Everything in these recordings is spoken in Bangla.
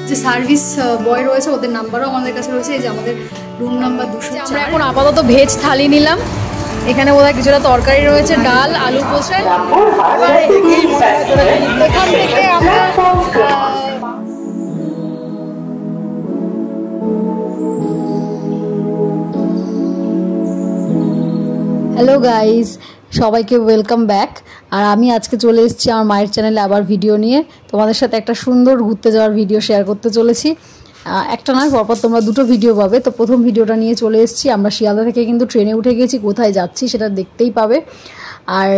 যে সার্ভিস বয় রয়েছে ওদের নাম্বারও আমাদের কাছে রয়েছে। এই যে আমাদের রুম নাম্বার 204। আমরা এখন আপাতত ভেজ থালি নিলাম। এখানে বোধহয় কিছুটা তরকারি রয়েছে, ডাল, আলু পোস্ত। এখান থেকে আমরা হ্যালো গাইস, সবাইকে ওয়েলকাম ব্যাক। আর আমি আজকে চলে এসেছি আমার মায়ের চ্যানেলে আবার ভিডিও নিয়ে। তোমাদের সাথে একটা সুন্দর ঘুরতে যাওয়ার ভিডিও শেয়ার করতে চলেছি। একটা নয়, পরপর তোমরা দুটো ভিডিও পাবে। তো প্রথম ভিডিওটা নিয়ে চলে এসেছি। আমরা শিয়ালদা থেকে কিন্তু ট্রেনে উঠে গেছি, কোথায় যাচ্ছি সেটা দেখতেই পাবে। আর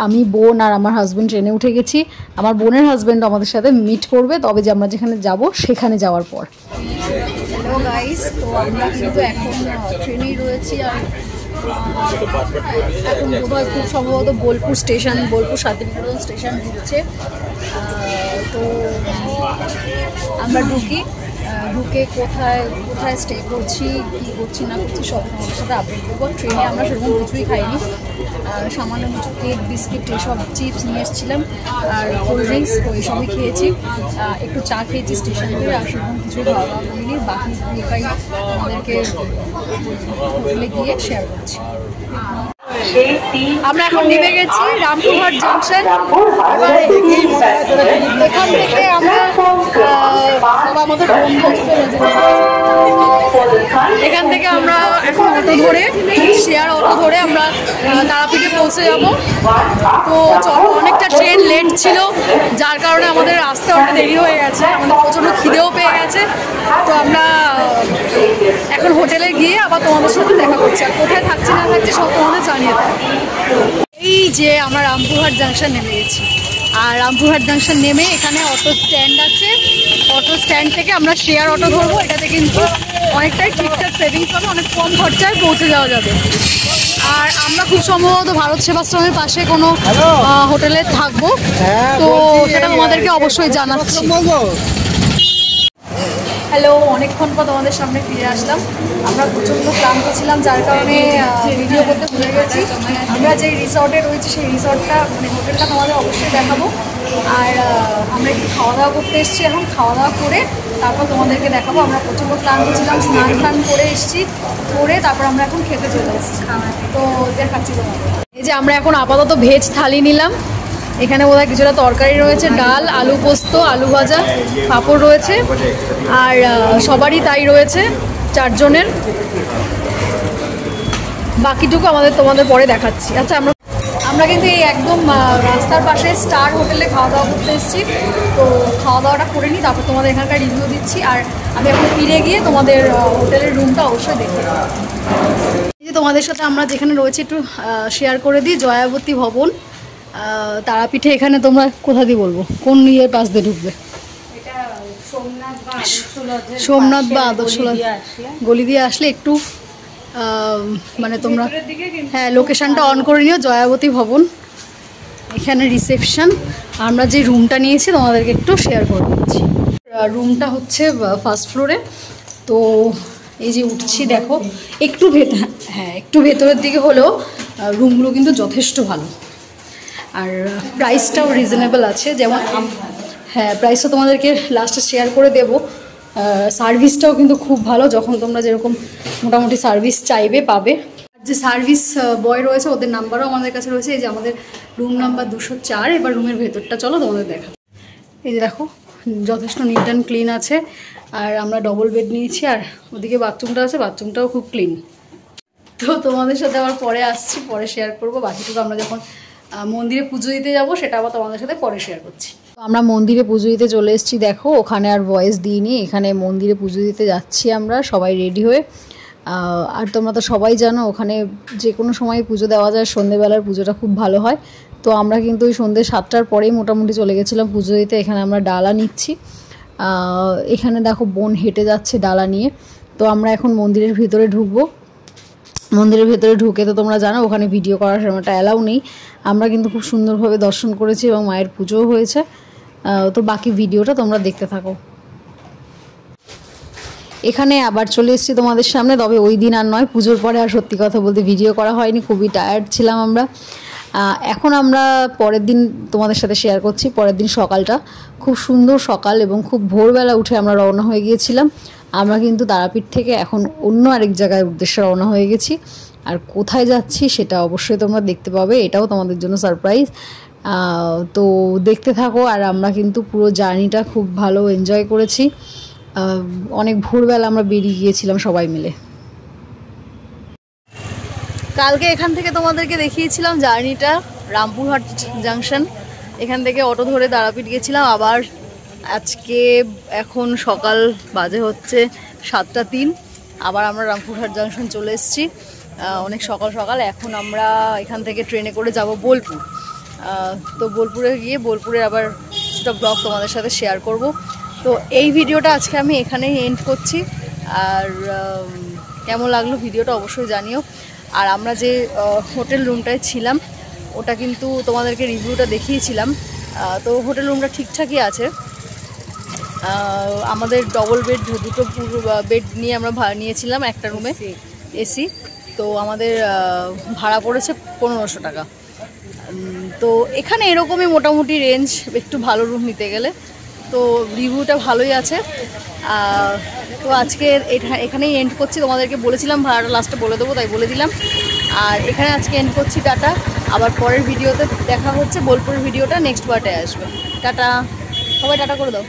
আমি বোন আর আমার হাজব্যান্ড ট্রেনে উঠে গেছি। আমার বোনের হাজব্যান্ড আমাদের সাথে মিট করবে, তবে যে আমরা যেখানে যাব সেখানে যাওয়ার পর। হ্যালো গাইস, তো আমরা কিন্তু এখন ট্রেনেই রয়েছি। আর এখন বোধহয় খুব সম্ভবত বোলপুর শান্তিনিকেতন স্টেশন ঢুকছে। তো আমরা ঢুকে কোথায় স্টে করছি, কী করছি না করছি সব আমাদের সাথে আপডেট দেবো। ট্রেনে আমরা সেরকম কিছুই খাইনি, সামান্য কিছু কেক, বিস্কিট, এসব চিপস নিয়ে এসেছিলাম আর কোল্ড ড্রিঙ্কস, তো এইসবই খেয়েছি। একটু চা খেয়েছি স্টেশন থেকে, আর সেরকম কিছু খাওয়া দাওয়া করিনি। বাকি এটাই আমাদেরকে হোটেলে গিয়ে শেয়ার করছি। আমরা এখন নেমে গেছি রামপুরহাট জাংশন। এখান থেকে আমরা আমাদের এখান থেকে আমরা এখন অটো ধরে, শেয়ার অটো ধরে আমরা তারাপীঠে পৌঁছে যাব। তো চলো, অনেকটা ট্রেন লেট ছিল, যার কারণে আমাদের আসতে অনেক দেরি হয়ে গেছে। আমাদের প্রচণ্ড খিদেও পেয়ে গেছে। তো আমরা এখন হোটেলে গিয়ে আবার তোমাদের সাথে দেখা করছি। আর কোথায় থাকছি না থাকছি সব তোমাদের জানিয়ে দেবো। এই যে আমরা রামপুরহাট জাংশন নেমে গেছি। আর রামপুরহাট জাংশন নেমে এখানে অটো স্ট্যান্ড আছে। অটো স্ট্যান্ড থেকে আমরা শেয়ার অটো ধরবো। এটাতে কিন্তু অনেকটাই ঠিকঠাক সেভিংস হবে, অনেক কম খরচায় পৌঁছে যাওয়া যাবে। আর আমরা খুব সম্ভবত ভারত সেবাশ্রমের পাশে কোনো হোটেলে থাকবো, তো সেটা তোমাদেরকে অবশ্যই জানাচ্ছি। হ্যালো, অনেকক্ষণ পর তোমাদের সামনে ফিরে আসলাম। আমরা প্রচণ্ড ক্লান্ত ছিলাম, যার কারণে ভিডিও করতে ভুলে গেছি। আমরা যেই রিসর্টে রয়েছি সেই রিসর্টটা হোটেলটা তোমাদের অবশ্যই দেখাবো। আর আমরা একটু খাওয়া দাওয়া করতে এসেছি। এখন খাওয়া দাওয়া করে তারপর তোমাদেরকে দেখাবো। আমরা প্রচণ্ড ক্লান্ত ছিলাম, স্নান করে এসেছি, করে তারপর আমরা এখন খেতে চলে এসেছি। তো দেখাচ্ছি তোমাদের। এই যে আমরা এখন আপাতত ভেজ থালি নিলাম। এখানে বোধহয় কিছুটা তরকারি রয়েছে, ডাল, আলু পোস্ত, আলু ভাজা, পাঁপড় রয়েছে। আর সবারই তাই রয়েছে, 4 জনের। বাকিটুকু তোমাদের পরে দেখাচ্ছি। আচ্ছা, আমরা কিন্তু এই একদম রাস্তার পাশে স্টার হোটেলে খাওয়া দাওয়া করতে এসেছি। তো খাওয়া দাওয়াটা করে নিই, তারপর তোমাদের এখানকার রিভিউ দিচ্ছি। আর আমি এখন ফিরে গিয়ে তোমাদের হোটেলের রুমটা অবশ্যই দেখে দেবো। এই যে তোমাদের সাথে আমরা যেখানে রয়েছি একটু শেয়ার করে দিই। জয়াবতী ভবন, তারাপীঠে। এখানে তোমরা কোথা দিয়ে বলবো, কোন ইয়ের পাশ দিয়ে ঢুকবে? সোমনাথ বা আদর্শলজ গলি দিয়ে আসলে একটু মানে তোমরা লোকেশনটা অন করে নিও। জয়াবতী ভবন, এখানে রিসেপশন। আমরা যে রুমটা নিয়েছি তোমাদেরকে একটু শেয়ার করে দিচ্ছি। রুমটা হচ্ছে ফার্স্ট ফ্লোরে। তো এই যে উঠছি, দেখো একটু ভেতরের দিকে হলেও রুমগুলো কিন্তু যথেষ্ট ভালো। আর প্রাইসটাও রিজনেবল আছে। যেমন প্রাইসটা তোমাদেরকে লাস্টে শেয়ার করে দেবো। সার্ভিসটাও কিন্তু খুব ভালো, যখন তোমরা যেরকম মোটামুটি সার্ভিস চাইবে পাবে। যে সার্ভিস বয় রয়েছে ওদের নাম্বারও আমাদের কাছে রয়েছে। এই যে আমাদের রুম নাম্বার 204। এবার রুমের ভেতরটা চলো তোমাদের দেখা। এই যে দেখো, যথেষ্ট নিট অ্যান্ড ক্লিন আছে। আর আমরা ডবল বেড নিয়েছি। আর ওদিকে বাথরুমটা আছে, বাথরুমটাও খুব ক্লিন। তো তোমাদের সাথে আবার পরে আসছি, পরে শেয়ার করবো। বাকিটুকু আমরা যখন মন্দিরে পুজো দিতে যাবো সেটা আবার তোমাদের সাথে পরে শেয়ার করছি। তো আমরা মন্দিরে পুজো দিতে চলে এসেছি। দেখো, ওখানে আর ভয়েস দিইনি, এখানে মন্দিরে পুজো দিতে যাচ্ছি আমরা সবাই রেডি হয়ে। আর তোমরা তো সবাই জানো ওখানে যে কোনো সময় পুজো দেওয়া যায়। সন্ধ্যেবেলার পুজোটা খুব ভালো হয়। তো আমরা কিন্তু ওই সন্ধ্যে 7টার পরেই মোটামুটি চলে গেছিলাম পুজো দিতে। এখানে আমরা ডালা নিচ্ছি। এখানে দেখো বোন হেঁটে যাচ্ছে ডালা নিয়ে। তো আমরা এখন মন্দিরের ভিতরে ঢুকবো। মন্দিরের ভেতরে ঢুকে তো তোমরা জানো ওখানে ভিডিও করার সময়টা অ্যালাউ নেই। আমরা কিন্তু খুব সুন্দরভাবে দর্শন করেছি এবং মায়ের পুজোও হয়েছে। তো বাকি ভিডিওটা তোমরা দেখতে থাকো। এখানে আবার চলে এসেছি তোমাদের সামনে, তবে ওই দিন আর নয়, পুজোর পরে আর সত্যি কথা বলতে ভিডিও করা হয়নি, খুবই টায়ার্ড ছিলাম আমরা। এখন আমরা পরের দিন তোমাদের সাথে শেয়ার করছি। পরের দিন সকালটা খুব সুন্দর সকাল এবং খুব ভোরবেলা উঠে আমরা রওনা হয়ে গিয়েছিলাম। আমরা কিন্তু তারাপীঠ থেকে এখন অন্য আরেক জায়গায় উদ্দেশ্যে রওনা হয়ে গেছি। আর কোথায় যাচ্ছি সেটা অবশ্যই তোমরা দেখতে পাবে, এটাও তোমাদের জন্য সারপ্রাইজ। তো দেখতে থাকো। আর আমরা কিন্তু পুরো জার্নিটা খুব ভালো এনজয় করেছি। অনেক ভোরবেলা আমরা বেরিয়ে গিয়েছিলাম সবাই মিলে। কালকে এখান থেকে তোমাদেরকে দেখিয়েছিলাম জার্নিটা, রামপুরহাট জাংশন, এখান থেকে অটো ধরে তারাপীঠ গেছিলাম। আবার আজকে এখন সকাল বাজে হচ্ছে 7:03, আবার আমরা রামপুরহাট জাংশন চলে এসেছি অনেক সকাল সকাল। এখন আমরা এখান থেকে ট্রেনে করে যাব বোলপুর। তো বোলপুরে গিয়ে বোলপুরের আবার একটা ব্লগ তোমাদের সাথে শেয়ার করব। তো এই ভিডিওটা আজকে আমি এখানেই এন্ড করছি। আর কেমন লাগলো ভিডিওটা অবশ্যই জানিও। আর আমরা যে হোটেল রুমটায় ছিলাম ওটা কিন্তু তোমাদেরকে রিভিউটা দেখিয়েছিলাম। তো হোটেল রুমটা ঠিকঠাকই আছে। আমাদের ডবল বেড, দুটো পুরো বেড নিয়ে আমরা ভাড়া নিয়েছিলাম একটা রুমে, এসি। তো আমাদের ভাড়া পড়েছে 1500 টাকা। তো এখানে এরকমই মোটামুটি রেঞ্জ, একটু ভালো রুম নিতে গেলে। তো রিভিউটা ভালোই আছে। তো আজকে এখানেই এন্ড করছি। তোমাদেরকে বলেছিলাম ভাড়াটা লাস্টে বলে দেবো, তাই বলে দিলাম। আর এখানে আজকে এন্ড করছি। টাটা। আবার পরের ভিডিওতে দেখা হচ্ছে। বোলপুরের ভিডিওটা নেক্সট পার্টে আসবে। টাটা, সবাই টাটা করে দাও।